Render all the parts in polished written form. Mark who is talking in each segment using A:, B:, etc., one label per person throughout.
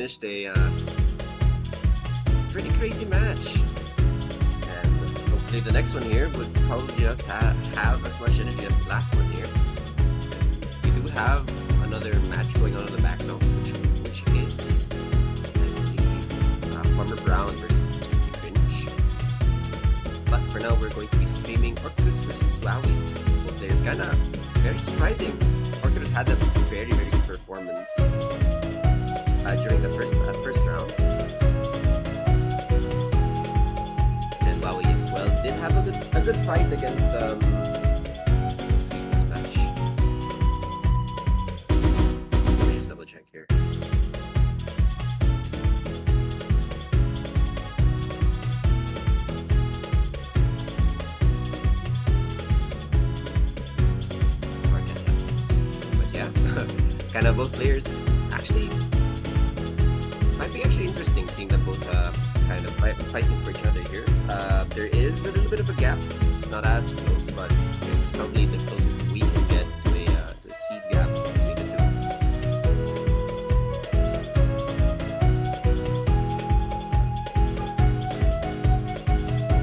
A: finished a pretty crazy match. And hopefully the next one here would probably just have as much energy as the last one here. We do have another match going on in the back now, which is, I believe, Farmer Brown versus Technic Cringe. But for now, we're going to be streaming Orcturus versus wwowie. Both players kinda very surprising. Orcturus had a very good performance during the first round. And wwowie as well did have a good fight against previous match. Let me just double check here. Kind of both players actually might be interesting seeing them both kind of fighting for each other here. There is a little bit of a gap, not as close, but it's probably the closest we can get to a seed gap between the two.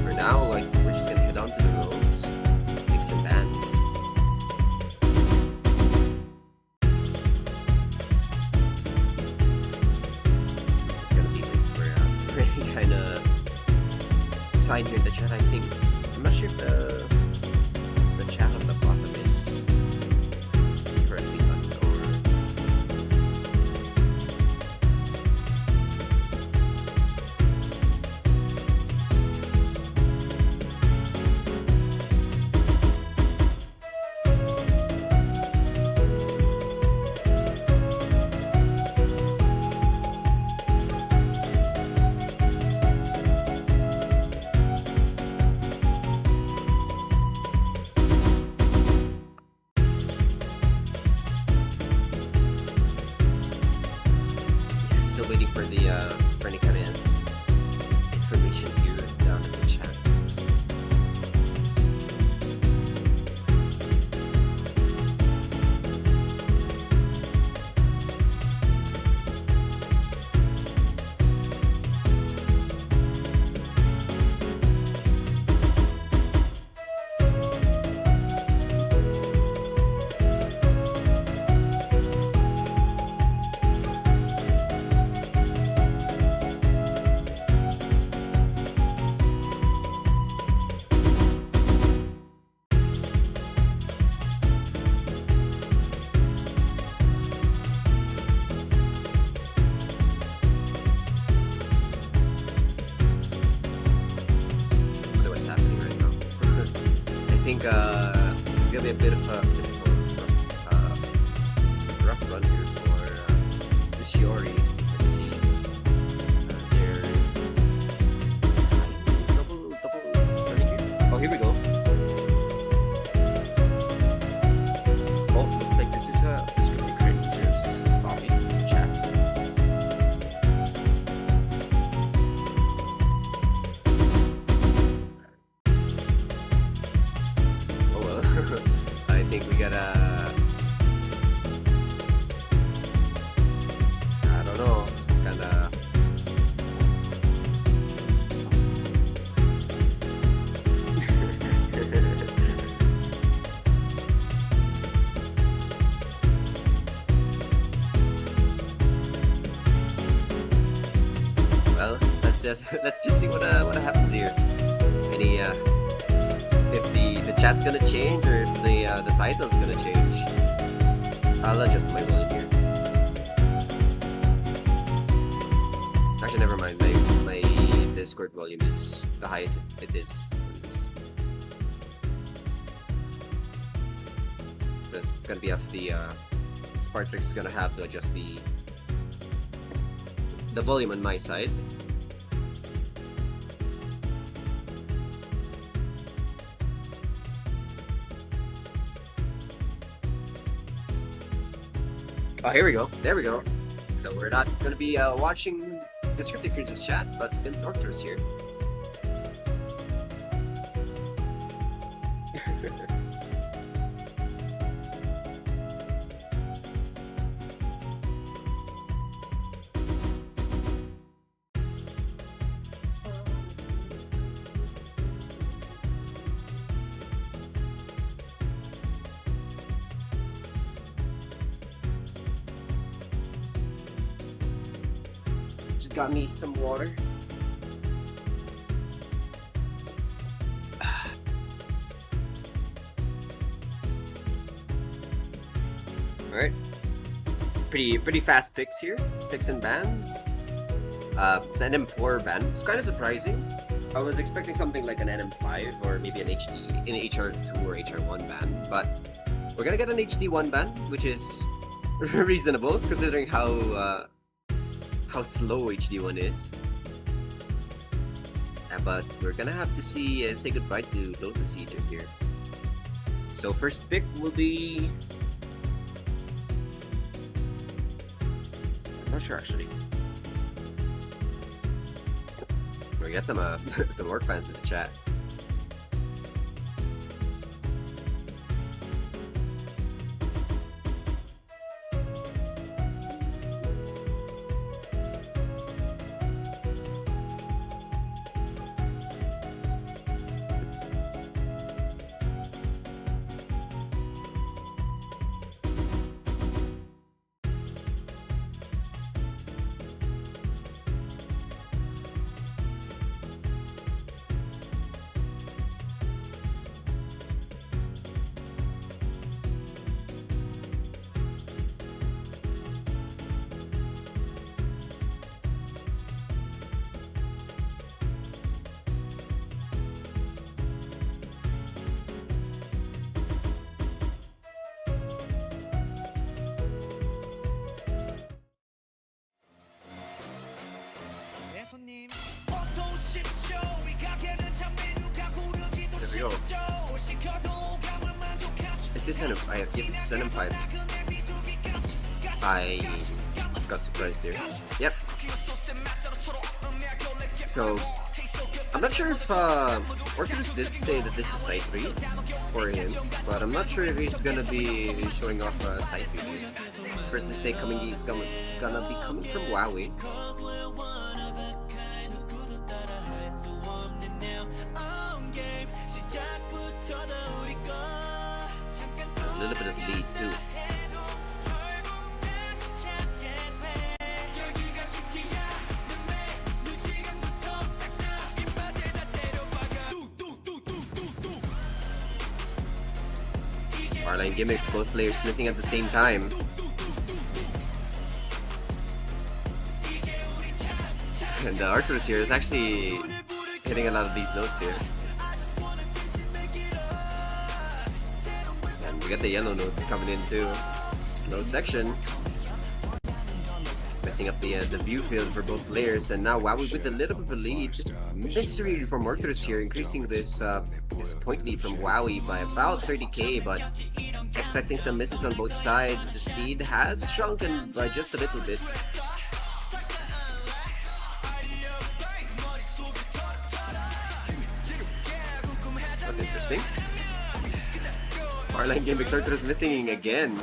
A: For now, I think we're just gonna head on to the roads, pick some bands. Sign here in the chat, I think. I'm not sure if the chat on the bottom is correctly done or waiting for any kind of information here down in the chat. I think it's gonna be a bit of a rough run here for the Shiori, since I believe they're double turning here. Oh, here we go. Oh, looks like this is a scripted cringe's copy chat. I think we gotta, I don't know, kinda well, let's just see what happens here. Any if the chat's gonna change or if the title's gonna change. I'll adjust my volume here. Actually, never mind. My Discord volume is the highest it is. So it's gonna be off the Spartrix is gonna have to adjust the volume on my side. Oh, here we go. There we go. So we're not going to be watching the scripted cringe's chat, but it's going to be Orcturus here. Just got me some water. Alright. Pretty fast picks here. Picks and bans. It's an NM4 ban. It's kind of surprising. I was expecting something like an NM5 or maybe an HR2 or HR1 ban, but we're gonna get an HD1 ban, which is reasonable considering how slow HD1 is. But we're gonna have to say goodbye to Lotus Eater here. So first pick will be, I'm not sure actually. We got some some Orc fans in the chat. There we go. Is this NM5? Yeah, this is NM5. I got surprised there. Yep. So, I'm not sure if Orcturus did say that this is Site 3 for him, but I'm not sure if he's gonna be showing off Site 3. First mistake gonna be coming from wwowie. A little bit of lead too. Barline gimmicks, both players missing at the same time. And Orcturus here is actually hitting a lot of these notes here. And we got the yellow notes coming in too. Slow section. Messing up the view field for both players, and now wwowie with a little bit of a lead. Mystery from Orcturus here, increasing this point lead from wwowie by about 30k, but expecting some misses on both sides. The speed has shrunken by just a little bit. That's interesting. Barline gimmicks, Orcturus missing again.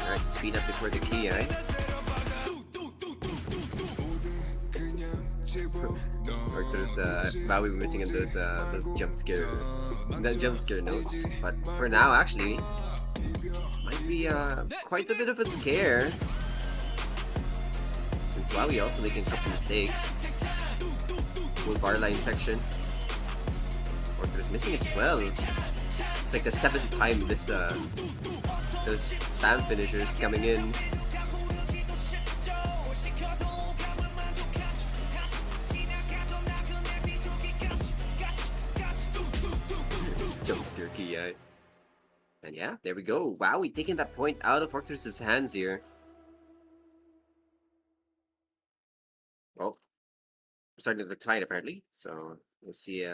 A: Alright, speed up before the key, eh? Orcturus, wwowie missing in those jump scare notes, but for now actually might be quite a bit of a scare, since wwowie also making a couple mistakes. Full bar line section. Orcturus missing as well. It's like the 7th time this those spam finishers coming in. Jump scare key, eh? And yeah, there we go. wwowie taking that point out of Orcturus' hands here. Well, we're starting to decline apparently, so we'll see.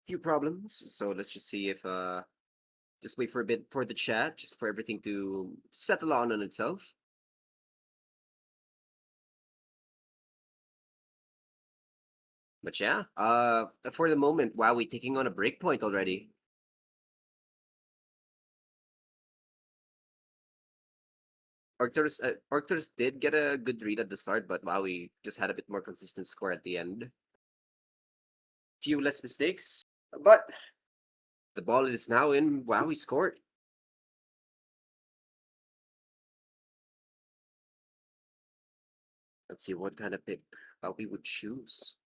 A: Few problems, so let's just see if just wait for a bit for the chat, just for everything to settle on itself. . But yeah, for the moment, Wowie taking on a breakpoint already. Orcturus did get a good read at the start, but Wowie just had a bit more consistent score at the end. Few less mistakes, but the ball is now in Wowie's court. Let's see what kind of pick Wowie would choose.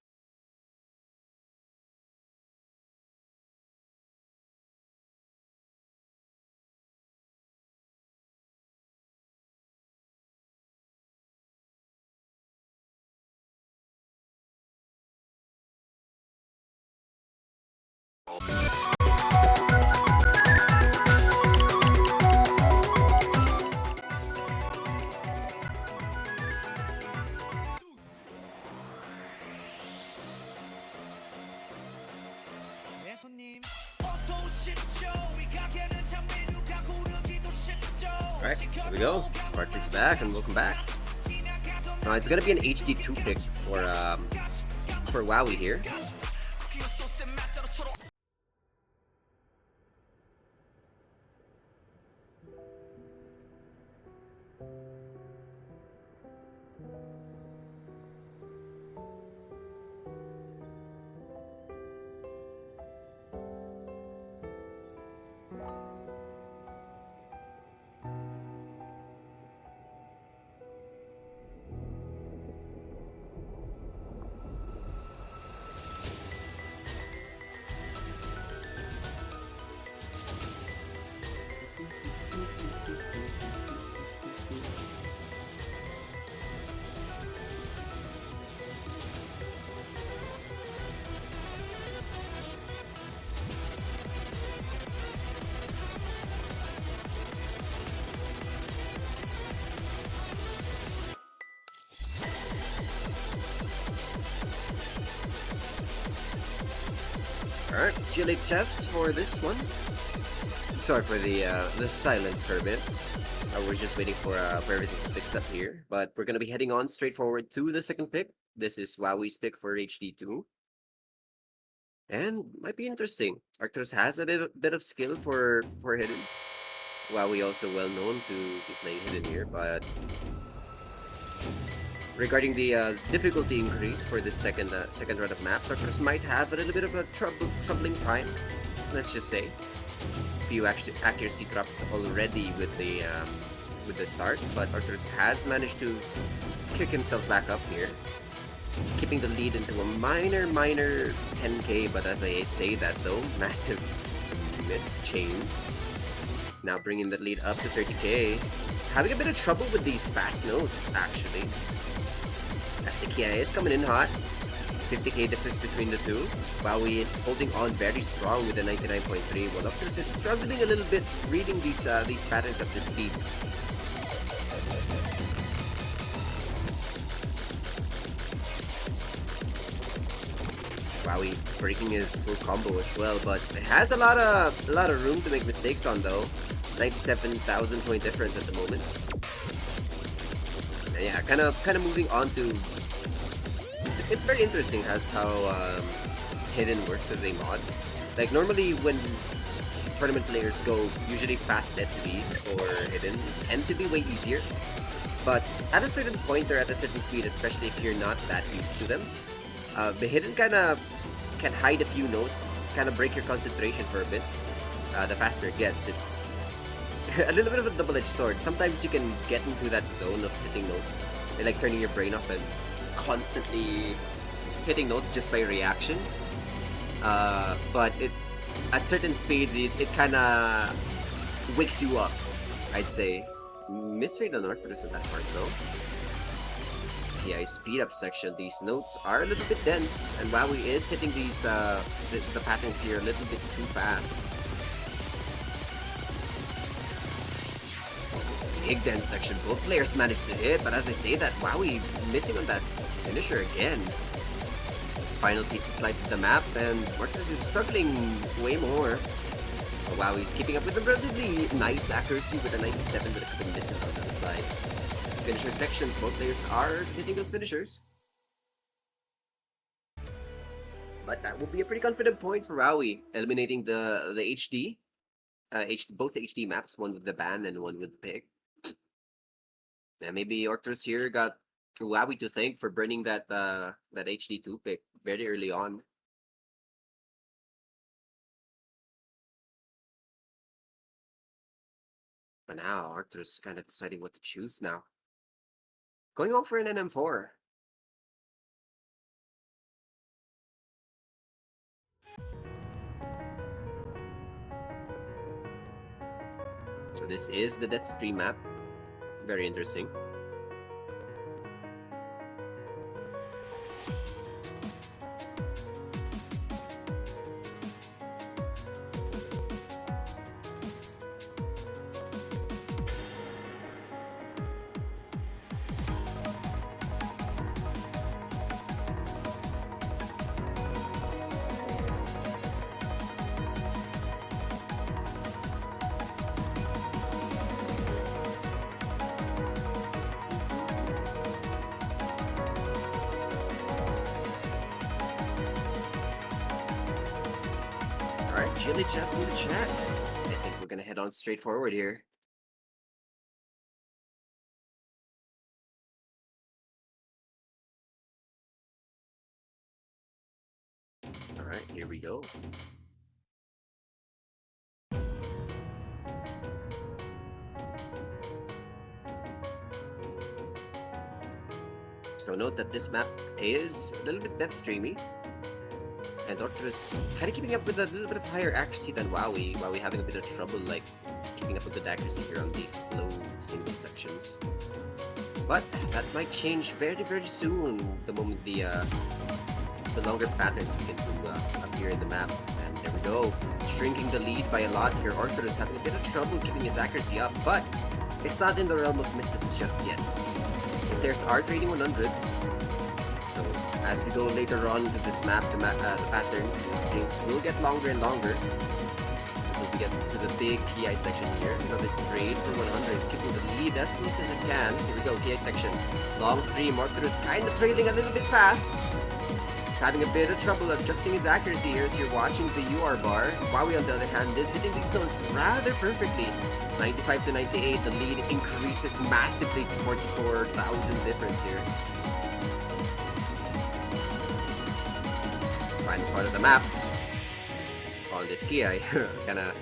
A: Alright, here we go. Spartrix back and welcome back. It's gonna be an HD2 pick for Wowie here. Alright, GLH chefs for this one. Sorry for the silence for a bit. I was just waiting for everything to fix up here. But we're gonna be heading on straight forward to the second pick. This is Wowie's pick for HD2. And might be interesting. Orcturus has a bit of skill for hidden. Wowie also well known to be playing hidden here, but regarding the difficulty increase for this second run of maps, Orcturus might have a little bit of a troubling time. Let's just say, a few accuracy drops already with the start, but Orcturus has managed to kick himself back up here, keeping the lead into a minor 10k. But as I say that though, massive miss chain. Now bringing that lead up to 30k, having a bit of trouble with these fast notes actually. As the Kia is coming in hot, 50k difference between the two. Wowie is holding on very strong with a 99.3, while Orcturus is struggling a little bit reading these patterns at the speeds. Wowie breaking his full combo as well, but it has a lot of room to make mistakes on though. 97,000 point difference at the moment. And yeah, kind of moving on to. It's very interesting as how hidden works as a mod. Like normally when tournament players go usually fast SVs for hidden tend to be way easier. But at a certain point or at a certain speed, especially if you're not that used to them, the hidden kind of can hide a few notes, kind of break your concentration for a bit. The faster it gets, it's a little bit of a double-edged sword. Sometimes you can get into that zone of hitting notes, and like turning your brain off and constantly hitting notes just by reaction. But at certain speeds, it kind of wakes you up, I'd say. Misread on Orcturus in that part though. PI speed up section, these notes are a little bit dense, and Wowie is hitting these the patterns here a little bit too fast. Big dense section, both players managed to hit, but as I say that, Wowie missing on that finisher again. Final pizza slice of the map, and Orcturus is struggling way more. Wowie's keeping up with a relatively nice accuracy with a 97, but a couple misses on the other side. Finisher sections, both players are hitting those finishers. But that would be a pretty confident point for Wowie, eliminating the HD, both HD maps, one with the ban and one with the pick. And maybe Orcturus here got Wowie to thank for burning that HD2 pick very early on. But now Orcturus is kind of deciding what to choose now. Going on for an NM4. So this is the Death Stream map. Very interesting. Alright, Chili Chef's in the chat. I think we're gonna head on straight forward here. Alright, here we go. So note that this map is a little bit death streamy. And Orcturus kind of keeping up with a little bit of higher accuracy than Wowie. Wowie having a bit of trouble like keeping up with good accuracy here on these slow single sections. But that might change very, very soon the moment the longer patterns begin to appear in the map. And there we go, shrinking the lead by a lot here. Orcturus having a bit of trouble keeping his accuracy up, but it's not in the realm of misses just yet. If there's art rating 100s, so as we go later on into this map, the patterns and the streams will get longer and longer. Until we get to the big KI section here. Another trade for 100s, keeping the lead as close as it can. Here we go, KI section. Long stream, Orcturus kind of trailing a little bit fast. He's having a bit of trouble adjusting his accuracy here as you're watching the UR bar. Wowie, on the other hand, is hitting these notes rather perfectly. 95 to 98, the lead increases massively to 44,000 difference here. Final part of the map on this key, I kinda...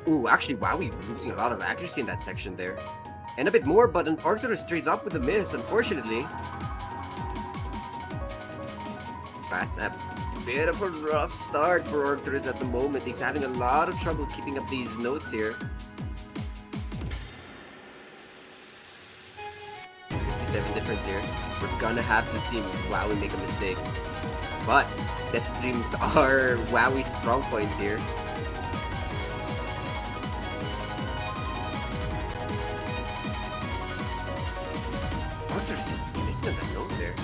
A: Ooh, actually, Wowie losing a lot of accuracy in that section there. And a bit more, but an Orcturus trades up with a miss, unfortunately. Fast up. Bit of a rough start for Orcturus at the moment. He's having a lot of trouble keeping up these notes here. 57 difference here. We're gonna have to see Wowie make a mistake. But death streams are Wowie's strong points here. Orcturus missing that note there.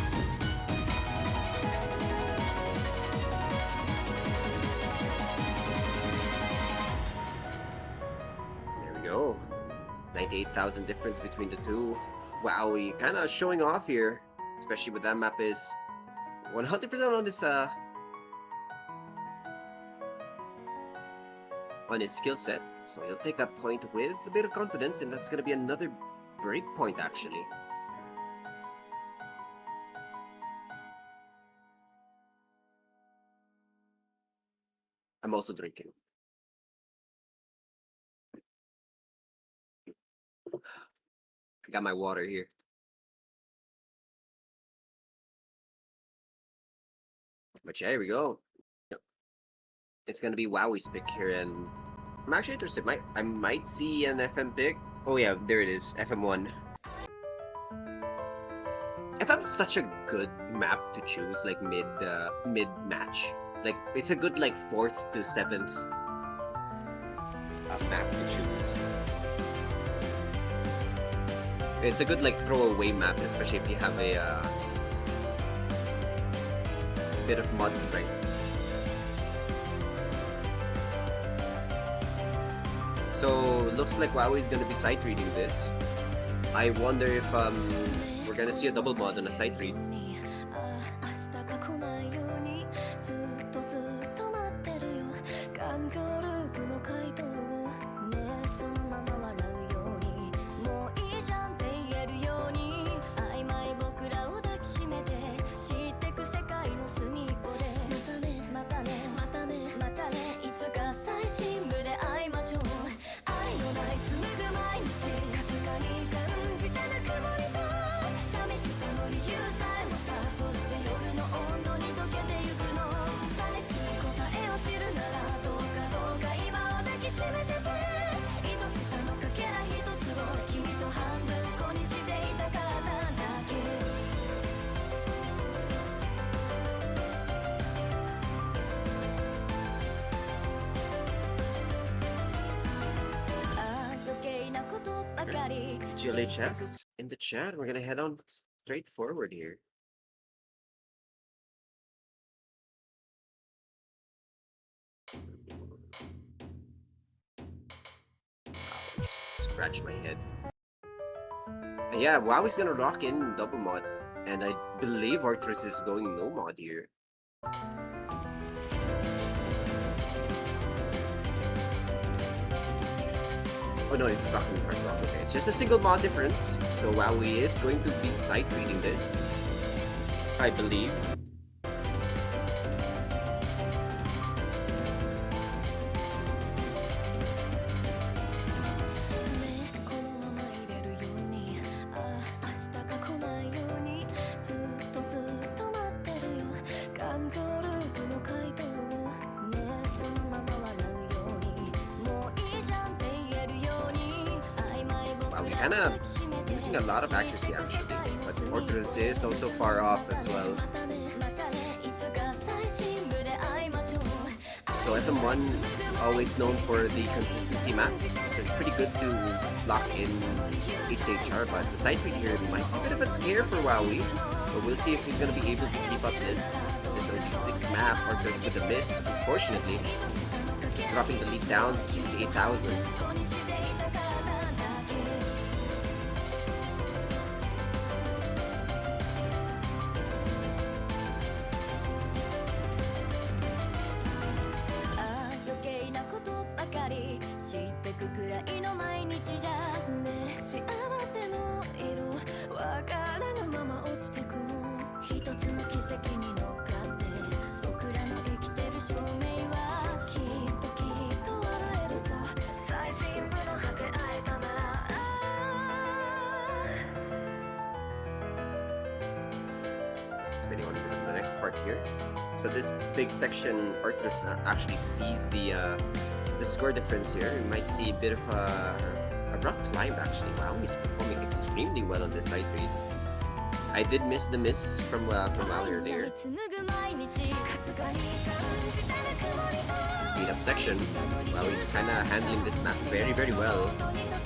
A: There we go. 98,000 difference between the two. Wowie kind of showing off here, especially with that map is 100% on this on his skill set. So he'll take that point with a bit of confidence, and that's gonna be another break point actually. I'm also drinking. I got my water here. But yeah, here we go. It's gonna be Wowie's pick here, and I'm actually interested. I might see an FM pick. Oh yeah, there it is, FM1. FM's such a good map to choose, like mid match. Like it's a good like 4th to 7th map to choose. It's a good like throwaway map, especially if you have a bit of mod strength. So looks like Wowie's gonna be sight reading this. I wonder if we're gonna see a double mod on a sight read.
B: 感情ループの回答をねえそのまま笑うようにもういいじゃんって言えるように曖昧僕らを抱きしめて知ってく世界の隅っこでまたねまたねまたねまたねいつか最深部で会いましょう愛のない紡ぐ毎日かすかに感じたぬくもりと寂しさの理由さえもさそして夜の温度に溶けてゆくの最終答えを知るならどうか今を抱きしめてて愛しさのかけら一つを君と半分こにしていたからだけ余計なことばかり
A: GLHS in the chat. We're gonna head on straight forward here. Just scratch my head. And yeah, wowie's gonna rock in double mod, and I believe Orcturus is going no mod here. Oh no, it's rocking hard rock. Okay, it's just a single mod difference. So wowie is going to be sight reading this, I believe. Wow, we kind of using a lot of accuracy actually, but Orcturus is also far off as well. So FM1 always known for the consistency map, so it's pretty good to lock in HDHR, but the sight read here might be a bit of a scare for wowie, but we'll see if he's going to be able to keep up this OD6 map. Orcturus with a miss, unfortunately, dropping the lead down to 68,000. Waiting on the next part here. So this big section, Orcturus actually sees the score difference here. You might see a bit of a rough climb actually. Wow, he's performing extremely well on this side read. I did miss the miss from wowie earlier. Beat up section. Wow, he's kind of handling this map very well,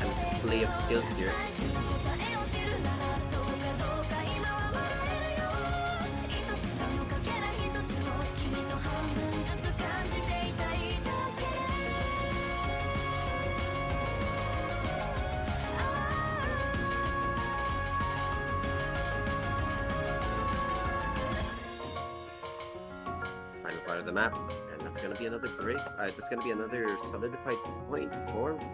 A: and a display of skills here. Final part of the map, and that's gonna be another break. That's gonna be another solidified point for wowie.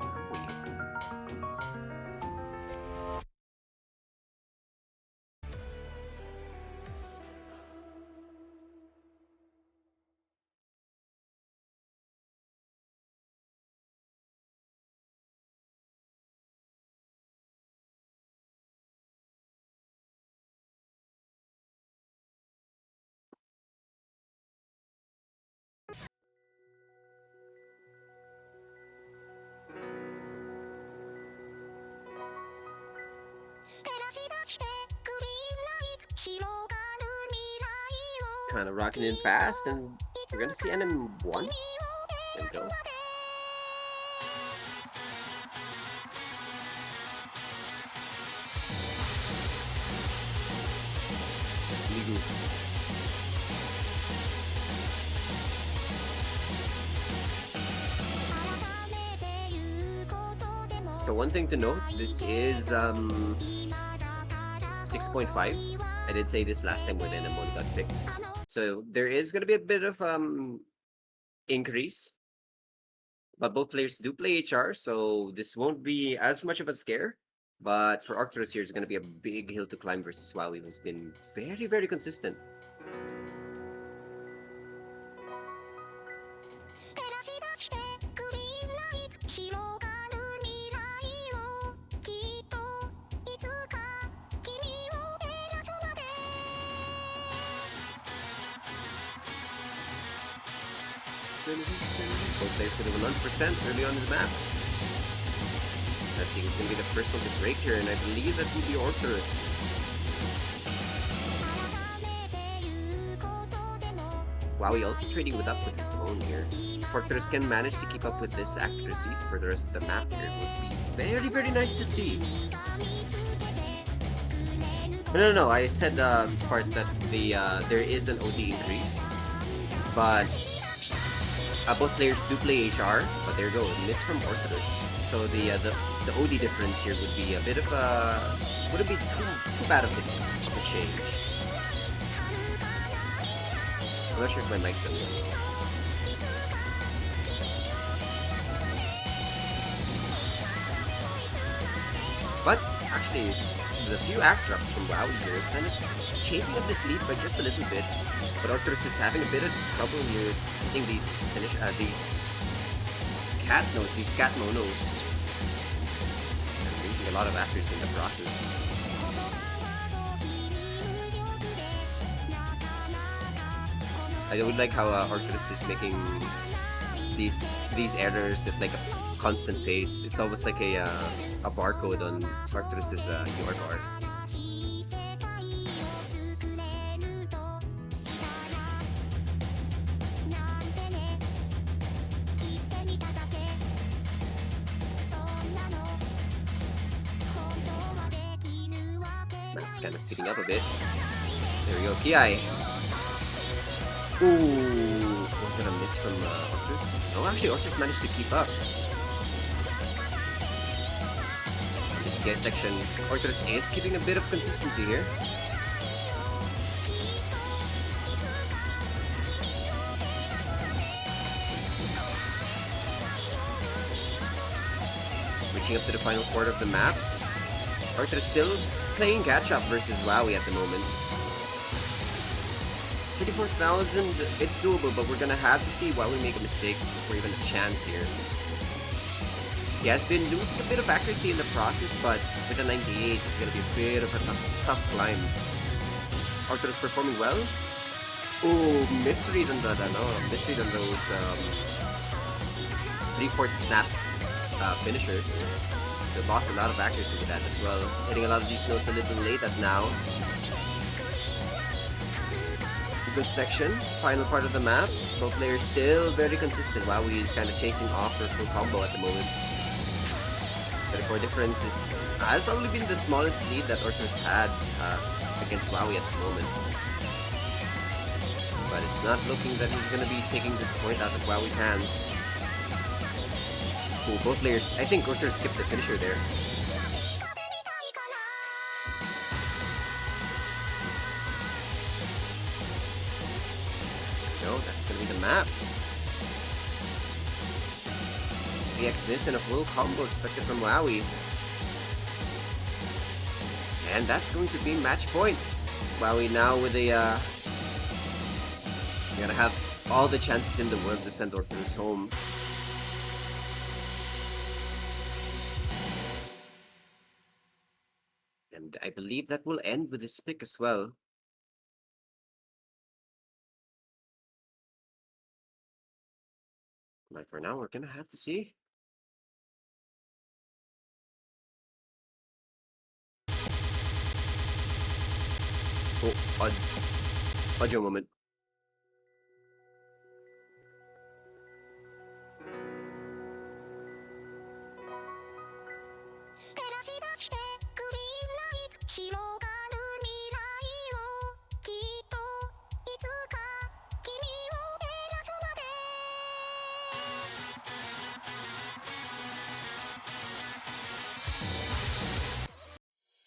A: Kind of rocking in fast, and we're gonna see NM1 and go. That's legal. So one thing to note, this is 6.5. I did say this last time when NM1 got picked. So there is gonna be a bit of increase But both players do play HR, so this won't be as much of a scare. But for Orcturus here, it's going to be a big hill to climb versus Wowie, who's been very, very consistent. Both players could have 100% early on in the map. Let's see who's going to be the first one to break here, and I believe that will be Orcturus. Wowie also trading with up with his own here. If Orcturus can manage to keep up with this accuracy for the rest of the map here, it would be very, very nice to see. No, I said Spart that there is an OD increase, but both players do play HR, but there you go, miss from Orcturus. So the OD difference here would be a bit of a, wouldn't be too bad of a change. I'm not sure if my mic's on. But actually, the few act drops from WoW here is kind of chasing up this lead by just a little bit. But Orcturus is having a bit of trouble here hitting these cat notes, these cat monos, and losing a lot of accuracy in the process. I would like how Orcturus is making these errors at like a constant pace. It's almost like a barcode on Orcturus's UR bar. Map's kind of speeding up a bit. There we go, Ki. Ooh, was it a miss from Orcturus? No, actually Orcturus managed to keep up. This Ki section, Orcturus is keeping a bit of consistency here. Reaching up to the final quarter of the map. Orcturus still playing catch-up versus Wowie at the moment. 34,000, it's doable, but we're gonna have to see Wowie make a mistake before even a chance here. He has been losing a bit of accuracy in the process, but with a 98, it's gonna be a bit of a tough climb. Orcturus performing well. Oh, misread on those 3/4 snap finishers. So lost a lot of accuracy with that as well. Hitting a lot of these notes a little late at now. Good section, final part of the map. Both players still very consistent. Wowie is kind of chasing off for full combo at the moment. 34 difference has probably been the smallest lead that Orcturus had against Wowie at the moment. But it's not looking that he's going to be taking this point out of Wowie's hands. Ooh, both players, I think Orcturus skipped the finisher there. No, that's gonna be the map. 3x miss and a full combo expected from Wowie. And that's going to be match point. Wowie now with a you're gonna have all the chances in the world to send Orcturus home. And I believe that will end with this pick as well. But for now, we're gonna have to see. Oh, audio moment.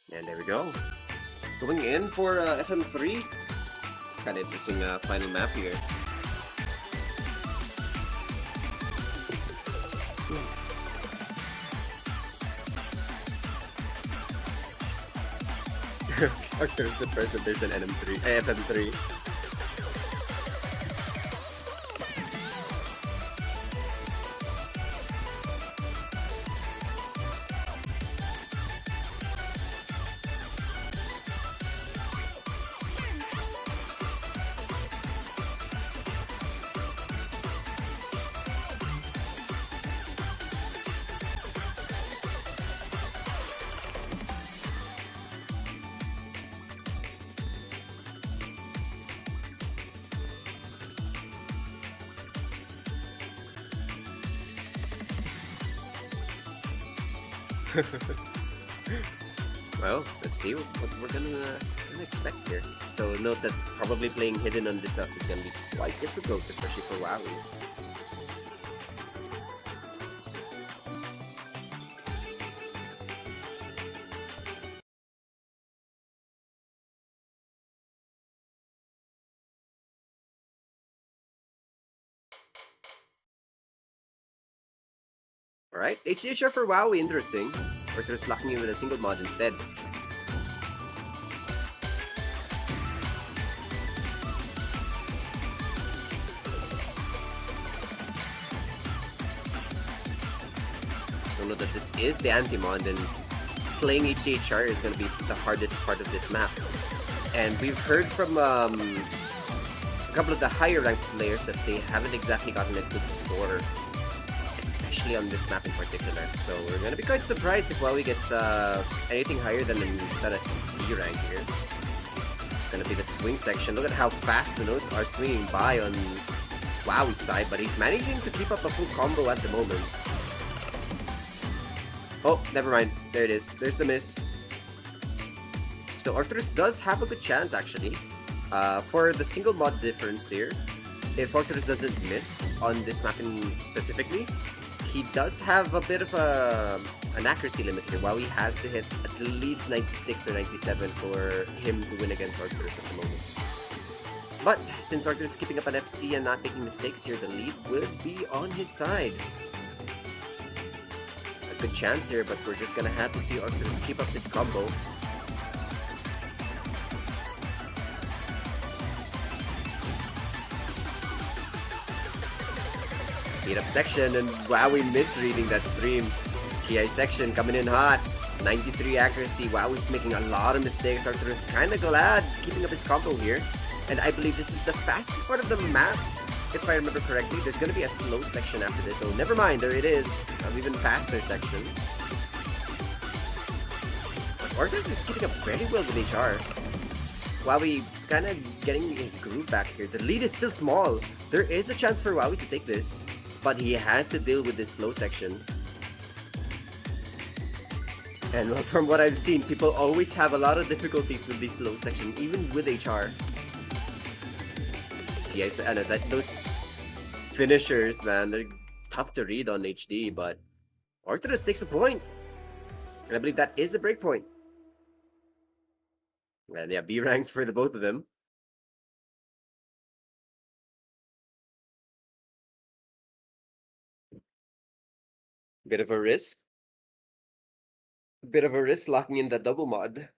A: And there we go. Going in for FM3. Kind of interesting final map here. Orcturus surprised that there's an NM3, FM3. Well, let's see what we're gonna expect here. So note that probably playing hidden on this map is gonna be quite difficult, especially for wwowie. Alright, HD share for wwowie, interesting. Orcturus locking in with a single mod instead. So note that this is the anti-mod, and playing HDHR is going to be the hardest part of this map. And we've heard from a couple of the higher ranked players that they haven't exactly gotten a good score, especially on this map in particular. So we're going to be quite surprised if wwowie gets anything higher than a B rank here. Going to be the swing section. Look at how fast the notes are swinging by on wowie's side, but he's managing to keep up a full combo at the moment. Oh, never mind. There it is. There's the miss. So Orcturus does have a good chance, actually. For the single mod difference here, if Orcturus doesn't miss on this map specifically, he does have a bit of an accuracy limit here. wwowie has to hit at least 96 or 97 for him to win against Orcturus at the moment. But since Orcturus is keeping up an FC and not making mistakes here, the lead will be on his side. Good chance here, but we're just gonna have to see Orcturus keep up this combo. Speed up section, and wwowie misreading that stream. PI section coming in hot. 93 accuracy. wowie's making a lot of mistakes. Orcturus kinda glad keeping up his combo here. And I believe this is the fastest part of the map. If I remember correctly, there's going to be a slow section after this, so never mind, there it is, an even faster section. But Orcturus is keeping up very well with HR. wwowie kind of getting his groove back here. The lead is still small. There is a chance for wwowie to take this, but he has to deal with this slow section. And from what I've seen, people always have a lot of difficulties with this slow section, even with HR. Yes, I know that those finishers, man, they're tough to read on HD, but Orcturus takes a point. And I believe that is a break point. And yeah, B ranks for the both of them. Bit of a risk. Bit of a risk locking in the double mod.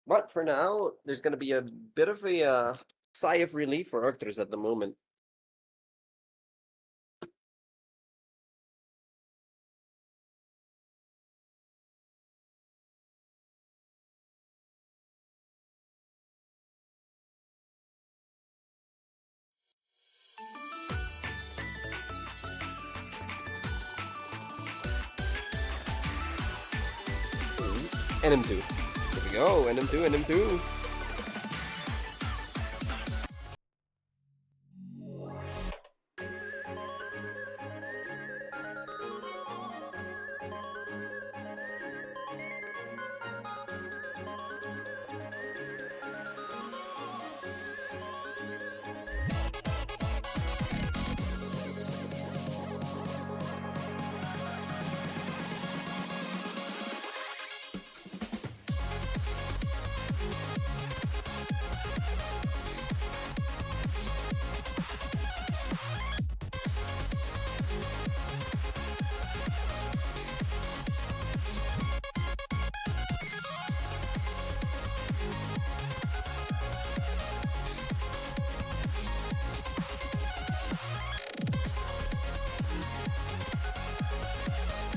A: But for now, there's going to be a bit of a sigh of relief for Orcturus at the moment. NM2. Here we go, NM2, NM2.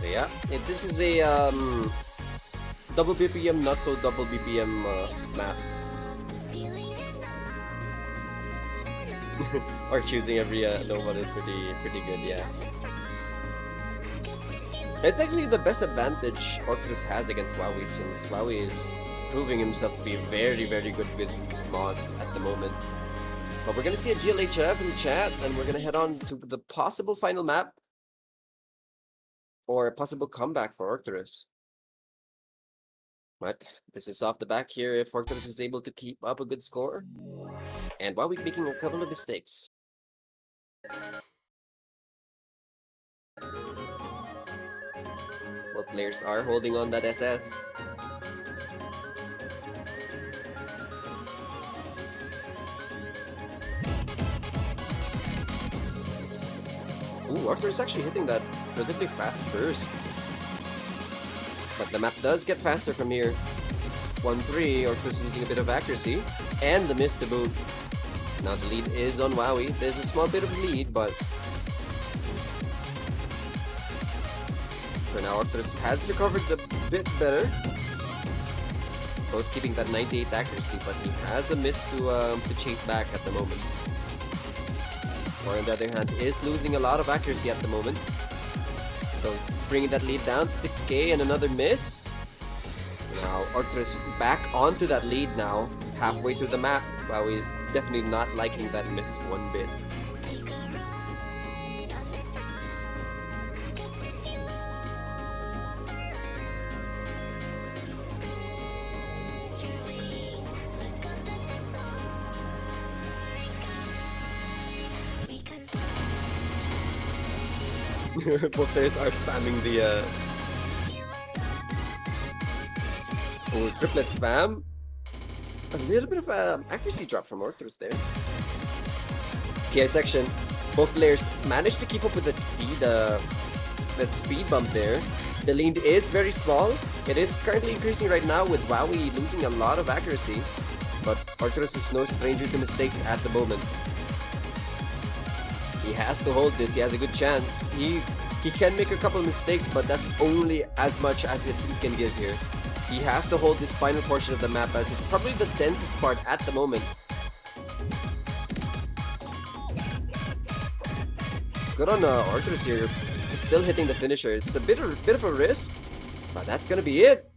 A: Yeah, this is a double BPM, not so double BPM map. Or choosing every Nova is pretty good, yeah. It's actually the best advantage Orcturus has against wwowie, since wwowie is proving himself to be very good with mods at the moment. But we're gonna see a GLHF in the chat, and we're gonna head on to the possible final map or a possible comeback for Orcturus. But this is off the back here if Orcturus is able to keep up a good score. And wwowie making a couple of mistakes. Both players are holding on that SS. Ooh, Arthur is actually hitting that relatively fast burst. But the map does get faster from here. 1-3, Orcturus losing a bit of accuracy. And the miss to boot. Now the lead is on wwowie. There's a small bit of lead, but for now Orcturus has recovered a bit better. Both keeping that 98 accuracy, but he has a miss to chase back at the moment. Or on the other hand, is losing a lot of accuracy at the moment. So bringing that lead down to 6k and another miss. Now Orcturus back onto that lead now, halfway through the map. wwowie is definitely not liking that miss one bit. Both players are spamming the triplet spam. A little bit of accuracy drop from Orcturus there. PI section. Both players managed to keep up with that speed bump there. The lead is very small. It is currently increasing right now with wwowie losing a lot of accuracy. But Orcturus is no stranger to mistakes at the moment. He has to hold this. He has a good chance. He can make a couple of mistakes, but that's only as much as he can give here. He has to hold this final portion of the map, as it's probably the densest part at the moment. Good on Orcturus here. He's still hitting the finisher. It's a bit of a risk, but that's gonna be it.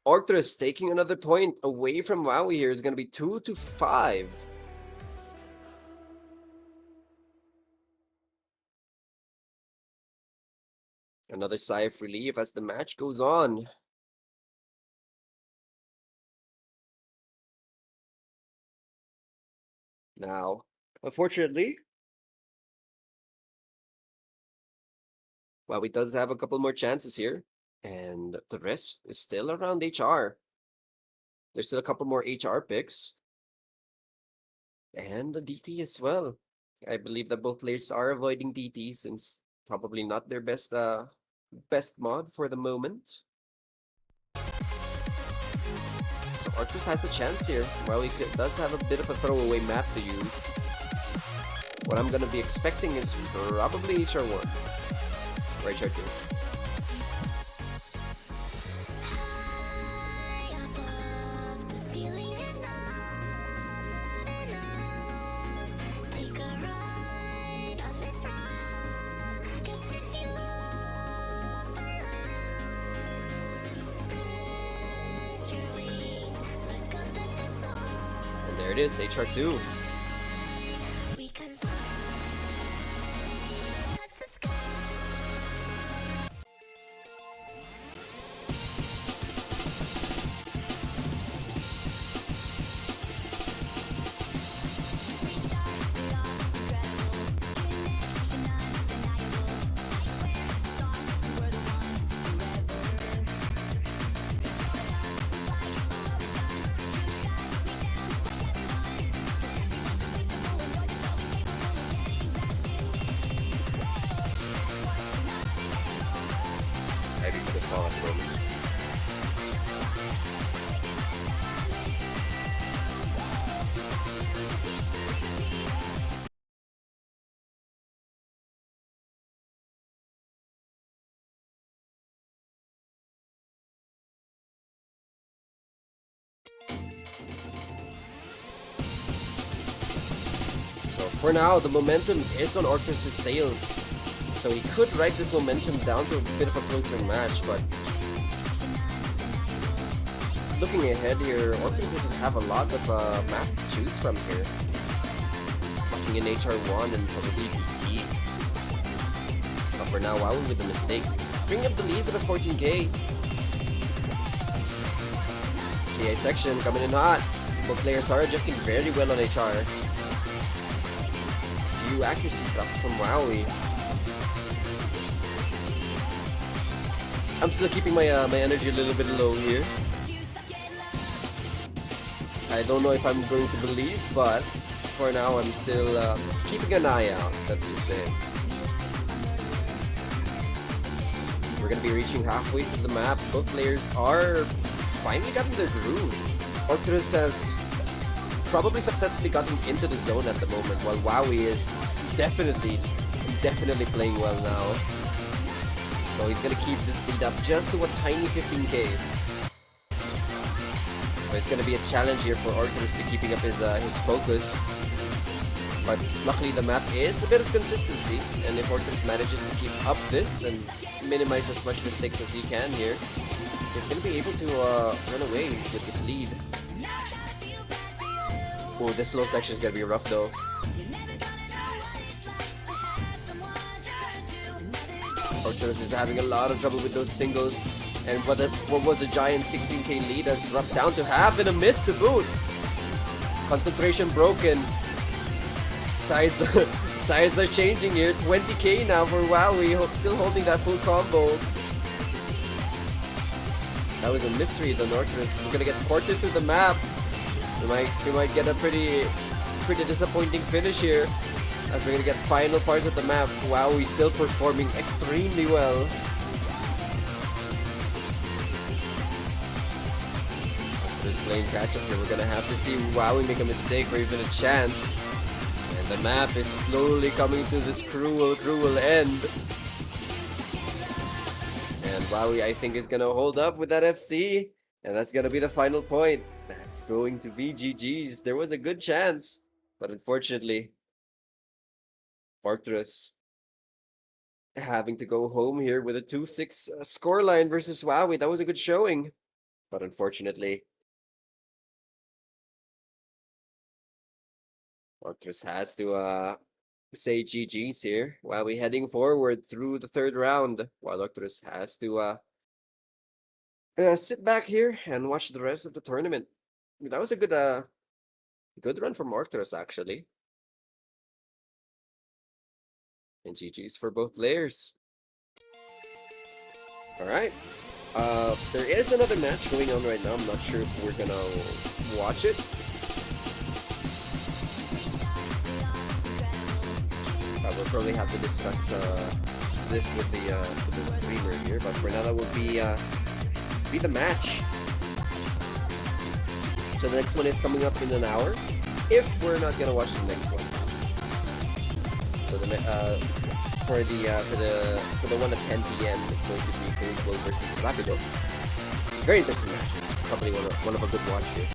A: Orcturus taking another point away from wwowie here. Is gonna be 2-5. Another sigh of relief as the match goes on. Now, unfortunately, wwowie does have a couple more chances here, and the rest is still around HR. There's still a couple more HR picks, and the DT as well. I believe that both players are avoiding DT since probably not their best mod for the moment. So Orcturus has a chance here. wwowie does have a bit of a throwaway map to use. What I'm gonna be expecting is probably HR1 or HR2. And there it is, HR2. For now, the momentum is on Orcturus' sails, so he could ride this momentum down to a bit of a closer match, but looking ahead here, Orcturus doesn't have a lot of maps to choose from here. Looking in HR1 and probably PT. But for now, wwowie with a mistake. Bring up the lead with a 14k. KI section coming in hot. Both players are adjusting very well on HR. Few accuracy drops from wwowie. I'm still keeping my my energy a little bit low here. I don't know if I'm going to believe, but for now I'm still keeping an eye out. That's just it. We're gonna be reaching halfway through the map. Both players are finally gotten their groove. Orcturus has probably successfully gotten into the zone at the moment, while wwowie is definitely playing well now. So he's gonna keep this lead up just to a tiny 15k. So it's gonna be a challenge here for Orcturus to keeping up his focus. But luckily the map is a bit of consistency, and if Orcturus manages to keep up this and minimize as much mistakes as he can here, he's gonna be able to run away with this lead. Oh, this slow section is gonna be rough though. Orcturus is having a lot of trouble with those singles, and what was a giant 16k lead has dropped down to half and a miss to boot. Concentration broken. Sides are changing here. 20k now for wwowie, still holding that full combo. That was a mystery. The Orcturus, we're gonna get quartered through the map. We might get a pretty disappointing finish here, as we're gonna get final parts of the map. wwowie still performing extremely well. Just playing catch up here. We're gonna have to see wwowie make a mistake or even a chance. And the map is slowly coming to this cruel end. And wwowie, I think, is gonna hold up with that FC. And that's gonna be the final point. That's going to be GG's. There was a good chance, but unfortunately, Orcturus having to go home here with a 2-6 scoreline versus wwowie. That was a good showing, but unfortunately, Orcturus has to say GG's here. wwowie heading forward through the third round, while Orcturus has to sit back here and watch the rest of the tournament. That was a good run from Orcturus, actually. And GG's for both players. Alright. There is another match going on right now. I'm not sure if we're gonna watch it. We'll probably have to discuss this with the streamer here, but for now that will be the match. So the next one is coming up in an hour, if we're not gonna watch the next one. So the for the one at 10 p.m. it's going to be Paintball versus Rapido. Very interesting match. It's probably one of a good watch here.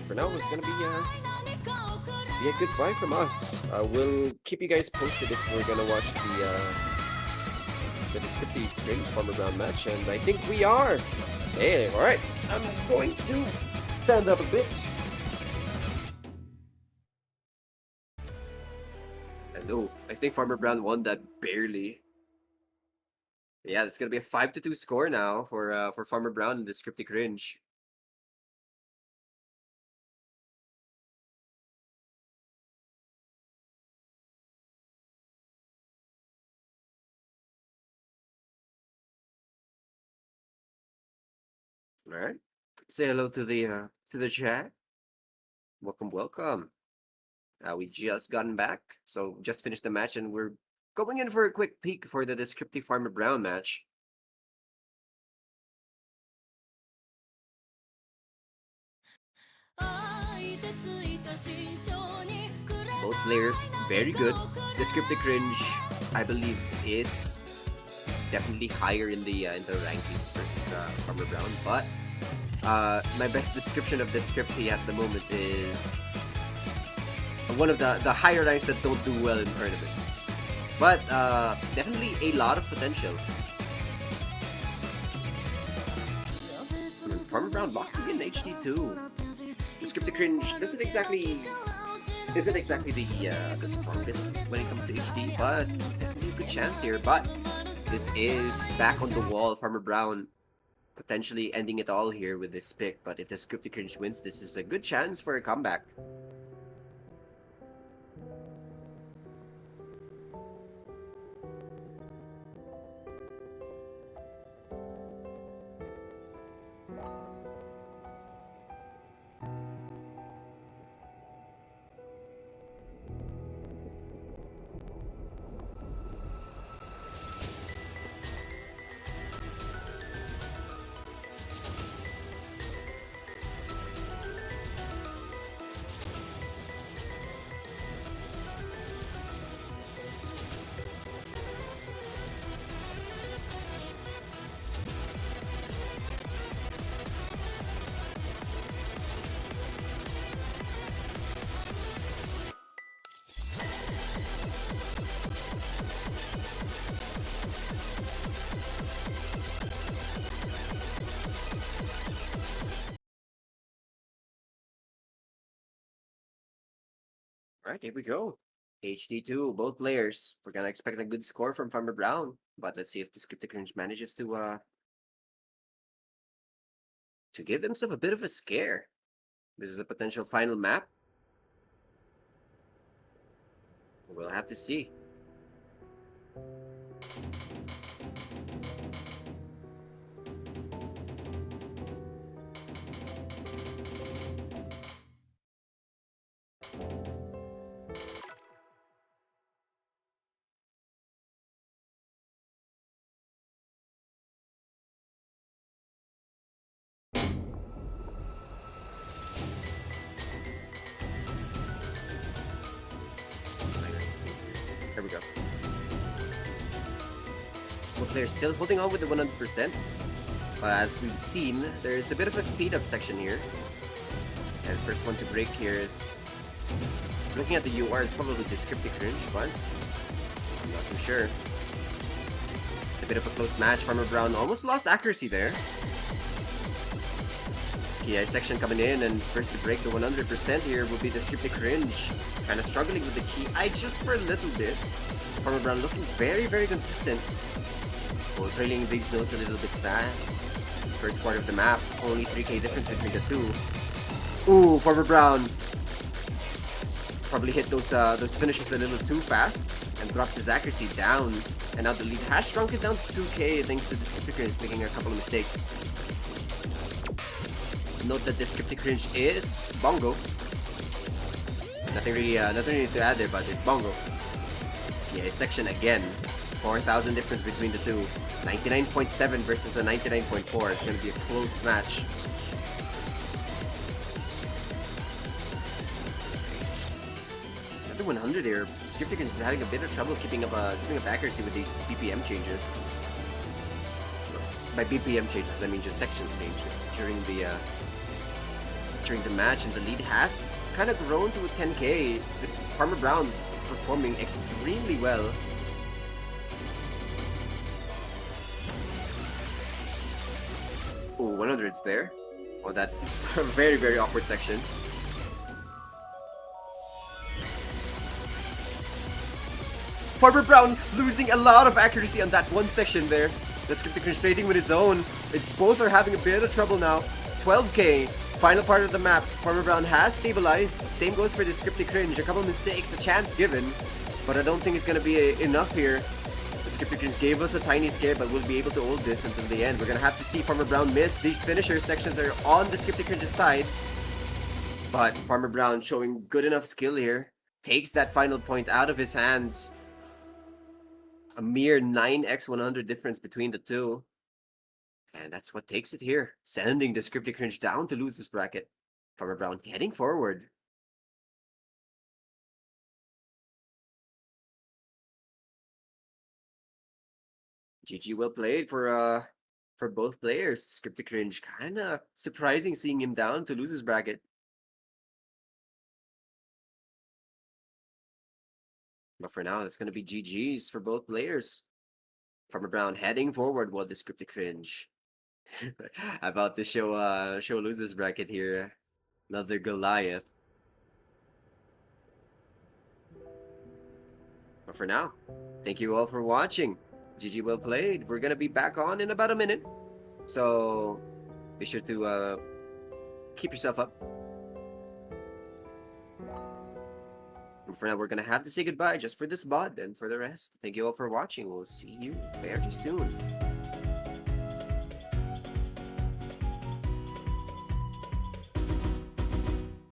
A: For now, it's gonna be a goodbye from us. We'll keep you guys posted if we're gonna watch the descriptive cringe Farmer Brown match, and I think we are. Hey, alright. I'm going to stand up a bit. And oh, I think Farmer Brown won that barely. Yeah, it's gonna be a 5-2 score now for Farmer Brown in the descriptive cringe. All right, say hello to the chat. Welcome. We just gotten back, so just finished the match, and we're going in for a quick peek for the descriptive Farmer Brown match. Both players very good. Descriptive cringe, I believe, is definitely higher in the rankings versus Farmer Brown, but My best description of this scripty at the moment is one of the higher ranks that don't do well in tournaments. But definitely a lot of potential. Farmer Brown locking in HD2. The scripted cringe isn't exactly the strongest when it comes to HD, but definitely a good chance here. But this is back on the wall. Farmer Brown potentially ending it all here with this pick. But if the scripted cringe wins, this is a good chance for a comeback. Alright, here we go. HD2, both players. We're gonna expect a good score from Farmer Brown, but let's see if the scripted cringe manages to give himself a bit of a scare. This is a potential final map. We'll have to see. There we go. Both players still holding on with the 100%. But as we've seen, there's a bit of a speed up section here. And first one to break here is... Looking at the UR is probably the scripted cringe, but I'm not too sure. It's a bit of a close match. Farmer Brown almost lost accuracy there. KI section coming in, and first to break the 100% here will be the scripted cringe. Kind of struggling with the KI just for a little bit. Farmer Brown looking very, very consistent. Well, trailing Big's notes a little bit fast. First part of the map, only 3k difference between the two. Ooh, Farmer Brown probably hit those finishes a little too fast and dropped his accuracy down. And now the lead has shrunk it down to 2k thanks to the scripted cringe making a couple of mistakes. Note that the scripted cringe is bongo. Nothing really to add there, but it's bongo. Yeah, section again. 4,000 difference between the two. 99.7 versus a 99.4. It's going to be a close match. Another 100 here. Scripted is having a bit of trouble keeping up accuracy with these BPM changes. By BPM changes, I mean just section changes during the match, and the lead has kind of grown to a 10k. This Farmer Brown performing extremely well. Ooh, 100's there. Oh, that very, very awkward section. Farmer Brown losing a lot of accuracy on that one section there. The scripted cringe trading with his own. Both are having a bit of trouble now. 12k. Final part of the map. Farmer Brown has stabilized. Same goes for the scripted cringe. A couple mistakes, a chance given. But I don't think it's going to be enough here. The scripted cringe gave us a tiny scare, but we'll be able to hold this until the end. We're going to have to see Farmer Brown miss. These finisher sections are on the scripted cringe's side. But Farmer Brown showing good enough skill here. Takes that final point out of his hands. A mere 9x100 difference between the two. And that's what takes it here. Sending the scripted cringe down to lose this bracket. Farmer Brown heading forward. GG, well played for for both players. Scripted Cringe, kind of surprising seeing him down to lose his bracket. But for now, it's going to be GG's for both players. Farmer Brown heading forward while the Scripted Cringe about to show losers bracket here. Another Goliath. But for now, thank you all for watching. GG, well played. We're gonna be back on in about a minute, so be sure to keep yourself up. And for now, we're gonna have to say goodbye just for this bot, and for the rest, thank you all for watching. We'll see you very soon.